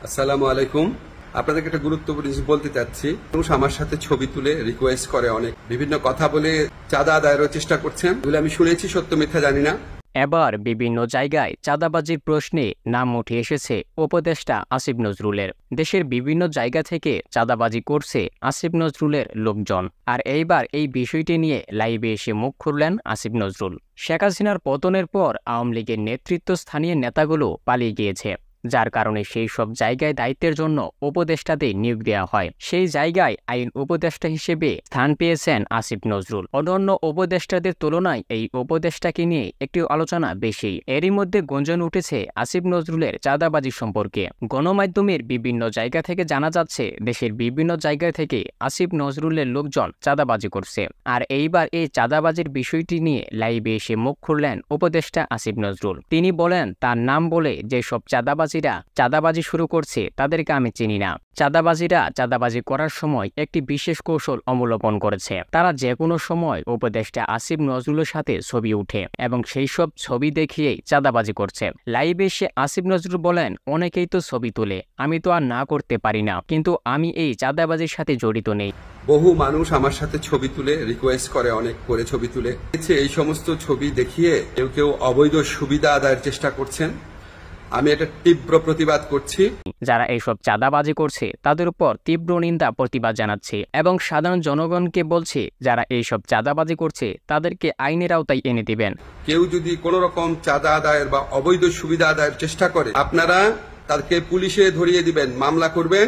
আসসালামু আলাইকুম। আপনাদেরকে একটা গুরুত্বপূর্ণ জিনিস বলতে চাচ্ছি। মানুষ আমার সাথে ছবি তুলে রিকোয়েস্ট করে, অনেক বিভিন্ন কথা বলে চাঁদা আদায়েরও চেষ্টা করছেন, এগুলো আমি শুনেছি, সত্য মিথ্যা জানি না। এবার বিভিন্ন জায়গায় চাঁদাবাজির প্রশ্নে নাম উঠে এসেছে উপদেষ্টা আসিফ নজরুলের। দেশের বিভিন্ন জায়গা থেকে চাঁদাবাজি করছে আসিফ নজরুলের লোকজন। আর এইবার এই বিষয়টি নিয়ে লাইভে এসে মুখ খুললেন আসিফ নজরুল। শেখ হাসিনার পতনের পর আওয়ামী লীগের নেতৃত্বস্থানীয় নেতাগুলো পালিয়ে গিয়েছে, যার কারণে সেই সব জায়গায় দায়িত্বের জন্য উপদেষ্টাদের নিয়োগ দেওয়া হয়। সেই জায়গায় আইন উপদেষ্টা হিসেবে স্থান পেয়েছেন আসিফ নজরুল। অন্যান্য উপদেষ্টাদের তুলনায় এই উপদেষ্টাকে নিয়ে একটি আলোচনা বেশি। এরই মধ্যে গুঞ্জন উঠেছে আসিফ নজরুলের চাঁদাবাজি সম্পর্কে। গণমাধ্যমের বিভিন্ন জায়গা থেকে জানা যাচ্ছে, দেশের বিভিন্ন জায়গা থেকে আসিফ নজরুলের লোকজন চাঁদাবাজি করছে। আর এইবার এই চাঁদাবাজির বিষয়টি নিয়ে লাইভে এসে মুখ খুললেন উপদেষ্টা আসিফ নজরুল। তিনি বলেন, তার নাম বলে যেসব চাঁদাবাজি শুরু করছে তাদেরকে আমি চিনি না। চাঁদাবাজিরা চাঁদাবাজি করার সময় একটি বিশেষ কৌশল অবলম্বন করেছে। তারা যে কোনো সময় উপদেষ্টা আসিফ নজরুলের সাথে ছবি উঠে এবং সেই সব ছবি দেখিয়েই চাঁদাবাজি করছে। লাইভে এসে আসিফ নজরুল বলেন, অনেকেই তো ছবি তোলে, আমি তো আর না করতে পারি না, কিন্তু আমি এই চাঁদাবাজির সাথে জড়িত নেই। বহু মানুষ আমার সাথে ছবি তুলে রিকোয়েস্ট করে, অনেক করে ছবি তুলে এই সমস্ত ছবি দেখিয়ে কেউ কেউ অবৈধ সুবিধা আদায়ের চেষ্টা করছেন। আমি এটা তীব্র প্রতিবাদ করছি। যারা এইসব চাঁদাবাজি করছে তাদের উপর তীব্র নিন্দা প্রতিবাদ জানাচ্ছে এবং সাধারণ জনগণকে বলছে, যারা এইসব চাঁদাবাজি করছে তাদেরকে আইনের আওতায় এনে দিবেন। কেউ যদি কোন রকম চাঁদা আদায়ের বা অবৈধ সুবিধা আদায়ের চেষ্টা করে, আপনারা তাদেরকে পুলিশে ধরিয়ে দিবেন, মামলা করবেন।